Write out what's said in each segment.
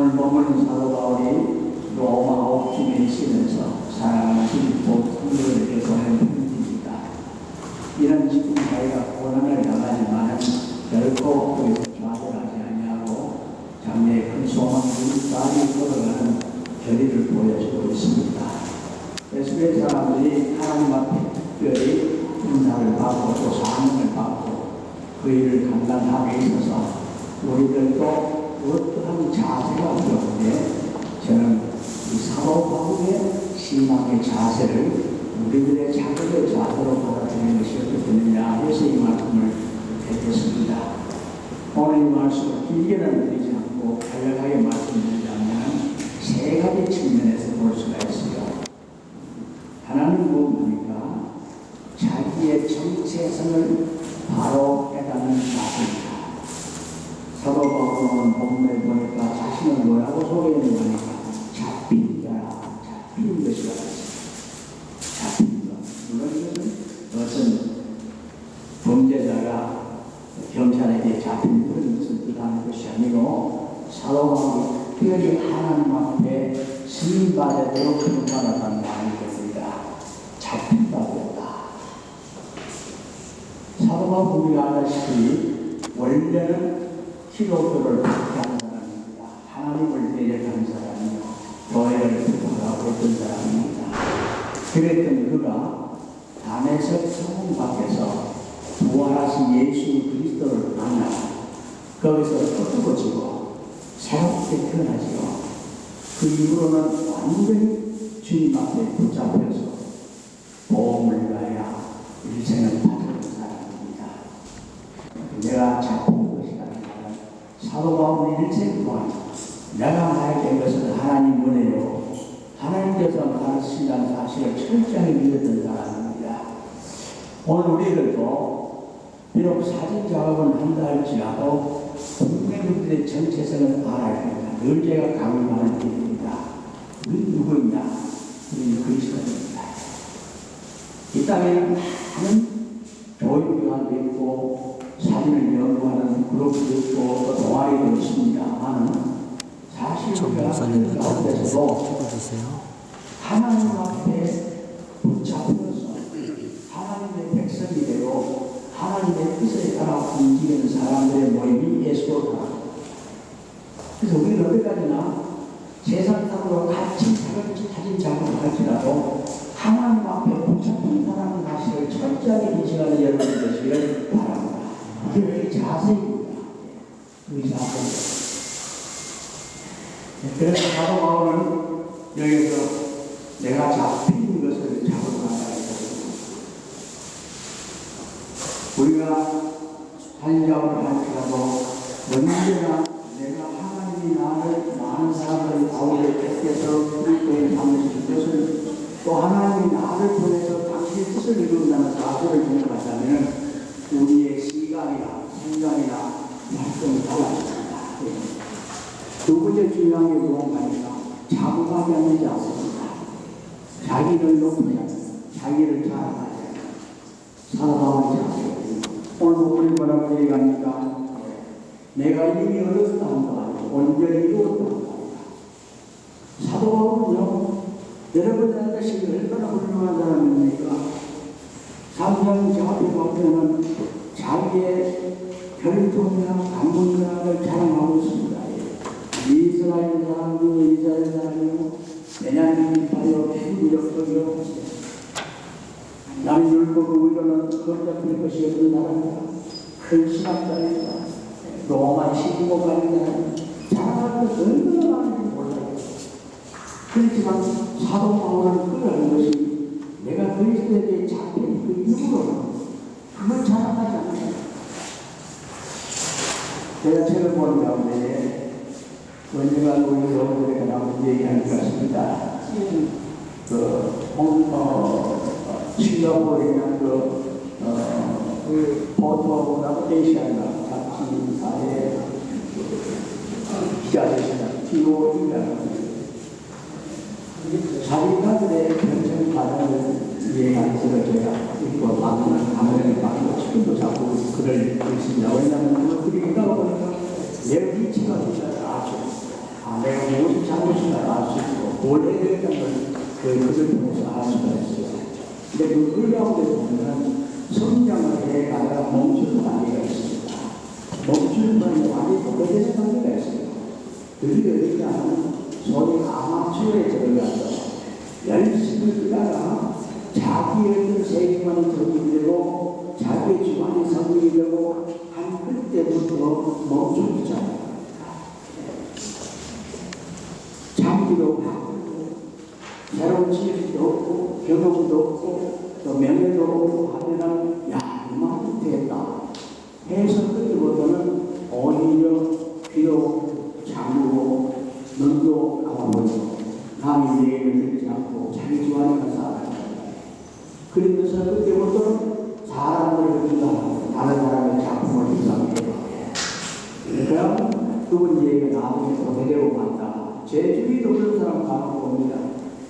오늘 본문 사도 바울이 로마 옥중에 있으면서 사랑하는 빌립보 성도들에게 보낸 편지입니다. 이런 지금 저희가 고난을 당하지만 결코 거기서 좌절하지 아니하고 장래의 큰 소망까지 걸어가는 결의를 보여주고 있습니다. 예수의 사람들이 하나님 앞에 특별히 인사를 받고 또 사명을 받고 그 일을 감당하게 있어서 우리들도 어떠한 자세가 필요한데 저는 이 사도 바울의 신앙의 자세를 우리들의 자기의 자세로 받아들이는 것이 어떻겠느냐 해서 이 말씀을 드리겠습니다. 오늘 이 말씀을 길게는 드리지 않고 간략하게 말씀드리자면 세 가지 측면에서 볼 수가 있어요. 하나는 무엇입니까? 자기의 정체성을 바로 깨닫는 자세입니다. 사도 바울은 본문에 보니까 자신을 뭐라고 소개했는가 하니까 잡힌 자라, 잡힌 것이라 했습니다. 잡힌 것. 물론 이것은 어떤 범죄자가 경찰에게 잡힌 그런 것을 뜻하는 것이 아니고 사도 바울이 특별히 하나님 앞에 승인받아도록 기록받았다는 말이 됩니다. 잡힌다고 했다. 사도 바울 우리가 알다시피 원래는 기독교를 박해하는 사람입니다. 하나님을 대적하는 사람이요 교회를 비판하고 있던 사람입니다. 그랬던 그가 담에색 소금 밖에서 부활하신 예수 그리스도를 만나 거기서 꺾어지고 새롭게 태어나지요. 그 이후로는 완전히 주님 앞에 붙잡혀서 보험을 위하여 일생을 바치는 사람입니다. 내가 잡힌 것이라는 말은 사도 바울의 일생 동안 내가 나에게 된 것은 하나님 은혜요 하나님께서 나를 쓰시다는 사실을 철저히 믿었던 사람입니다. 오늘 우리들도 비록 사진 작업을 한다 할지라도 분명히 정체성을 알아야 됩니다. 늘 제가 강조하는 일입니다. 우리 누구냐? 우리 그리스도입니다. 이 땅에는 많은 교육기관도 있고 사진을 연구하는 그룹도 있고 또 동아리도 있습니다만 사실 우리가 그 가운데서도 하나님 앞에 붙잡혀서 하나님의 백성이 되고 하나님의 뜻에 따라 움직이는 사람들의 모임이 예수로다. 그래서 우리는 어디까지나 세상사람과 같이 사진 작업을 할지라도 하나님 앞에 붙잡힌 사람의 사실을 철저하게 인식하는 여러분이 되시기를 바랍니다. 이게 우리 자세입니다. 우리 자세. 그래서 사도 바울은 여기서 내가 잡힌 것을 잡아간다 했습니다. 우리가 한작업을 할지라도 언제나 내가 하나님이 나를 많은 사람들이 바울을 뺏겨서 그리스도에 담으신 것을 또 하나님이 나를 보내서 당신의 뜻을 이룬다는 사실을 생각하자면 우리의 시각이나 생각이나 활동이 달라집니다. 두 번째 중요한 게 무엇입니까? 자부감이 아니지 않습니다. 자기를 높이지 않습니다. 자기를 자랑하지 않습니다. 사랑하지 않습니다. 오늘 우리 뭐라고 얘기합니까? 내가 이미 얻었다 한다. 온전히 이루었다 한다. 사도 바울은요, 여러분의 자식이 얼마나 훌륭한 사람입니까? 3년 저 앞에 보면 자기의 혈통이나 가문을 자랑하고 있습니다. 이스라엘 사람이고 이스라엘 사람이고 베냐민 파요 피부력적이요 나는 율법을 위로는 거듭될 것이 없는 사람이다. 큰 신학자입니다. 로마 시기고 가는 자랑할 것 얼마나 많은지 몰라요. 그렇지만 사도 바울은 그러는 것이 내가 그리스도에게 잡힌 그 이유로 그걸 자랑하지 않아요. 제가 책을 보는 가운데 언제가 우리 여러분들에게 나온 얘기하는 것 같습니다. 싱가포르에 있는 포토 나비게이션이나 잡지사의 기자들입니다. TOE라는 자기가들의 변천 과정을 이해하는 것을 제가 읽고 방문을 받고 지금도 자꾸 글을 읽습니다. 왜냐하면 그 글이 읽다 보니까 내 위치가 진짜 아주 내가 잘못인가 알 수 있고 뭘 해야 되는 걸 그걸 통해서 알 수가 있어요. 근데 그 가운데 보면 성장을 해가다가 멈추는 단계가 있습니다. 멈추는 단계가 완전히 도래되는 단계가 있어요. 그게 어디냐면 소위 아마추어에 들어가서 열심히 뛰다가 자기의 세계관이 정리되고 자기의 주관이 정리되고 한 그때부터 멈추잖아요. 장기도 바꾸고 새로운 지식도 없고 경험도 없고 또 명예도 없고 하면은 야 이만큼 됐다 해서 그때부터는 오히려 귀도 잠그고 눈도 감아버리고 남의 얘기를 듣지 않고 자기 주관에 가서 살아요. 그러면서 그때부터 사람들을 비판하고 다른 사람의 작품을 비판하게 돼요. 그러니까 그분 얘기가 나중에 도태되고 간다. 제 주위도 그런 사람 가고 봅니다.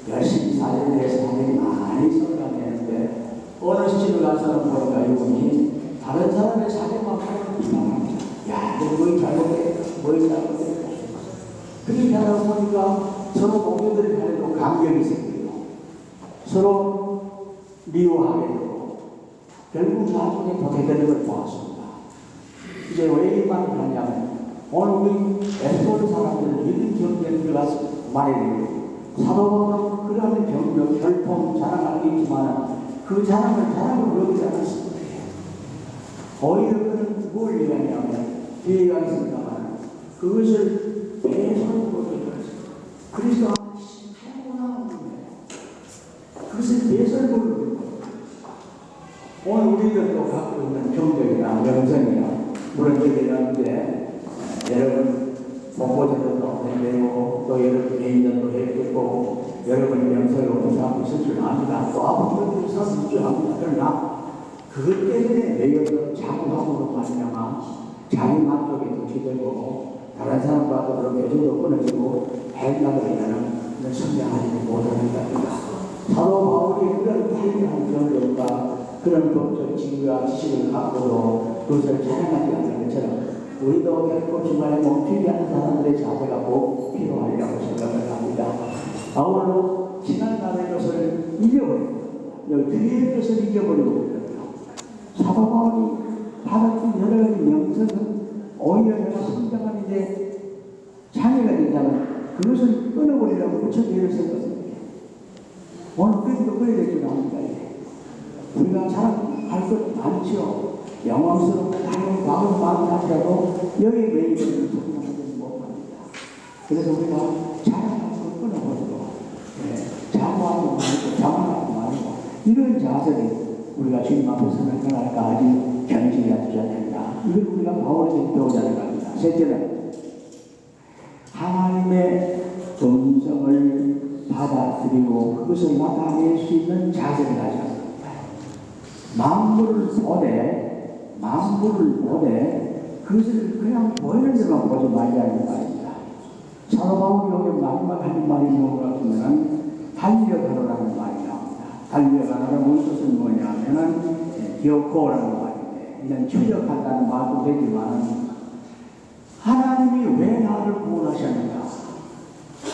열심히 사진을 해서 사람이 많이 성장되는데 어느 시집을 가서는 보니까 이분이 다른 사람의 사진만 보면 비판합니다. 야, 너 뭐 잘못했다, 뭐 잘못했다. 그렇게 하다 보니까 서로 동료들이 간에도 감격이 생기고 서로 미워하게 되고 결국 나중에 도태되는 걸 보았습니다. 이제 왜 이 말을 하냐면 오늘 우리 에스토르 사람들은 이런 경쟁에 들어가서 말해요. 사도 바울은 그러한 경력, 혈통, 자랑을 있지만 그 자랑을 자랑으로 여기지 않았습니다. 오히려 그는 뭘 얘기하냐면 뒤에가 있습니다만 그것을 배설으로 얘기했어요. 그래서 하구나 그것을 배설으로 얘기했어요. 오늘 우리들도 갖고 있는 경력이나 명성이나 물론 얘기하는데 여러분 공모전도 되고 또 여러분 개인전도 했고 여러분 명성을 공부하고 있을 줄 압니다. 또 앞으로 그렇게 있을 줄 압니다. 그러나 그것 때문에 매여서 자부함으로 말미암아 자기 만족에 도취되고 다른 사람과도 그런 교제도 끊어지고 행각을 하면 성장하지 못하는 겁니다. 사도 바울이 그런 활기한 경력과 그런 법적 지위와 지식을 갖고도 그것을 자랑하지 않는 것처럼 우리도 결코 중간에 멈추지 않는 사람들의 자세가 꼭 필요하리라고 생각을 합니다. 바울로 지난날의 것을 잊어버리고 뒤의 것을 잊어버리고 사도 바울이 받았던 여러 가지 명성은 오히려 내가 성장한 이제 장애가 된다면 그것을 끊어버리라고 무척 애를 썼거든요. 오늘 그래도 그래야 될 줄 압니다. 우리가 잘 할 것 많죠. 영광스럽고 다른 과거를 마음하더라도 여기 왜 이런 성장하지 못합니다. 그래서 우리가 자랑하는 걸 끊어버리고 자부하고 말고 자만하고 말고 이런 자세를 우리가 주님 앞에 서는 그날까지 견지해야 된다. 이걸 우리가 바울에게 배우자는 겁니다. 셋째는 하나님의 음성을 받아들이고 그것을 나타낼 수 있는 자세를 가져야 합니다. 만물을 보되 그것을 그냥 보이는 데만 보지 말자는 말입니다. 사도 바울이 여기 마지막 하는 말이 뭐가 같으면 달려가라는 말이 나옵니다. 달려가라는 뜻은 뭐냐면은 기어코라는 말인데 이런 추적한다는 말도 되지만 하나님이 왜 나를 구원하셨는가?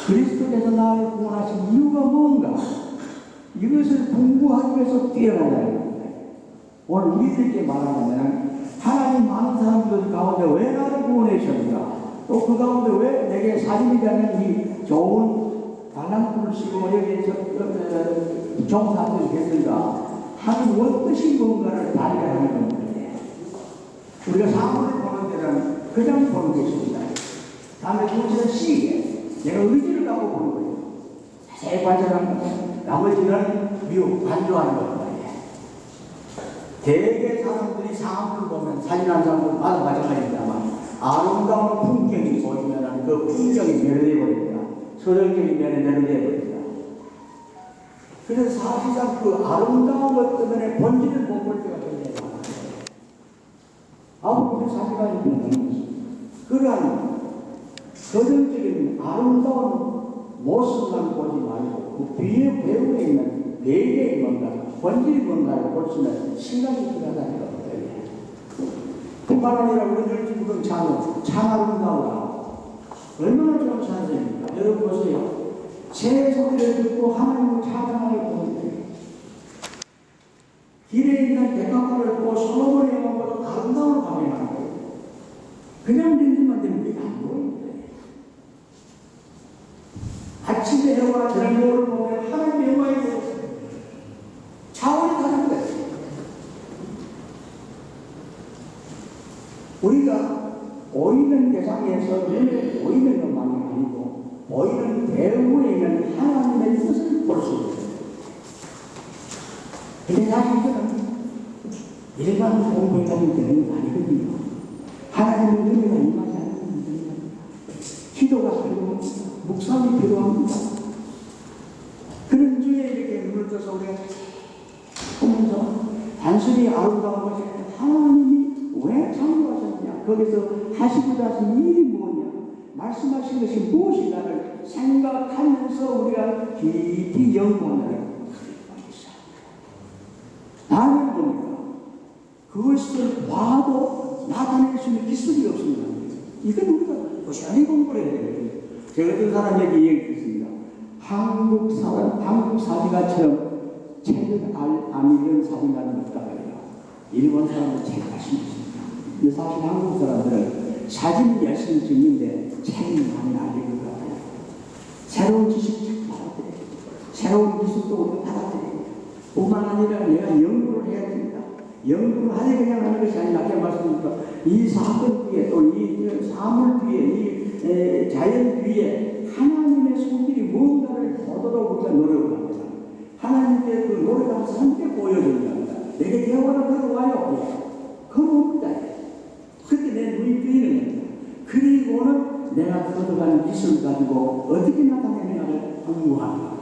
그리스도께서 나를 구원하신 이유가 뭔가? 이것을 공부하기 위해서 뛰어나다는 겁니다. 오늘 우리들에게 말하면 하나님 많은 사람들 가운데 왜 나를 구원하셨는가? 또 그 가운데 왜 내게 사진이라는 이 좋은 달란트를 쓰고 여기에서 종사를 했는가? 하는 어떠신 뭔가를 발견하는 겁니다. 우리가 사물을 보는 데는 그냥 보는 것입니다. 다음에 둘째는 시계. 내가 의지를 갖고 보는 거예요. 자세히 관찰하는 거. 나머지는 미혹, 관조하는 겁니다. 대개 사람들이 사물을 보면 사진한 사람들마다 마찬가지입니다만 아름다운 풍경이 보이면 그 풍경이 멸해버립니다. 서정적인 면에 멸해버립니다. 그래서 사실상 그 아름다운 것 때문에 본질을 못 볼 때가 굉장히 많아요. 아무리 사진관이 있는 그러한 서정적인 아름다운 모습만 보지 말고 그 뒤에 배우에 있는 배경이 뭔가 본질이 뭔가를 볼 수 있는 시간이 필요하다는 겁니다. 뿐만 아니라 우리들 지금 참 아름다우다. 얼마나 좋은 찬송입니까? 여러분 보세요. 새 소리를 듣고 하나님을 찬양하게 보는데 길에 있는 백합화를 보고 솔로몬의 왕보다 아름다운 밤이 나는 거예요. 그냥 댕기만 되면 그게 안 보이는데 아침에 해와 저녁을 보면 하나님의 영광이 보였어요. 차원이 다른 거예요. 우리가 보이는 대상에서 눈에 보이는 것만이 아니고 보이는 배후에 있는 하나님의 뜻을 볼 수 있어요. 근데 사실 이거는 일반 공부하면 되는 게 아니거든요. 하나님의 은혜가 임하지 않는 분들입니다. 기도가 필요합니다. 묵상이 필요합니다. 그런 주에 이렇게 눈을 떠서 우리가 보면서 단순히 아름다운 것이 아니라 하나님이 왜 창조하셨냐? 거기서 하시고자 하신 일이 뭐냐? 말씀하신 것이 무엇인가를 생각하면서 우리가 깊이 연구하는 나는 뭡니까? 그것을 봐도 나타낼 수 있는 기술이 없습니다. 이건 우리가 고시원히 공부를 해야 돼요. 제가 어떤 사람에게 얘기했습니다. 한국 사진가처럼 책을 안 읽은 사진가는 없다고 해요. 일본 사람들 책을 관심이 있습니다. 근데 사실 한국 사람들은 사진을 열심히 찍는데 책을 많이 안 읽을 것 같아요. 새로운 지식 받아들여요. 새로운 기술도 우리가 받아들여요. 뿐만 아니라 내가 연구를 해야 됩니다. 연구를 하지 그냥 하는 것이 아니라 아까 말씀드렸다. 이 사건 뒤에 또 이 사물 뒤에 이 자연 뒤에 하나님의 손길이 무언가를 보도록 우리가 노력을 합니다. 하나님의 그 노래가 함께 보여준답니다. 내게 대화를 걸어와요. 걸어옵니다. 그때 내 눈이 뜨이는 겁니다. 그리고는 내가 얻어가는 기술을 가지고 어떻게 나타내느냐를 공부합니다.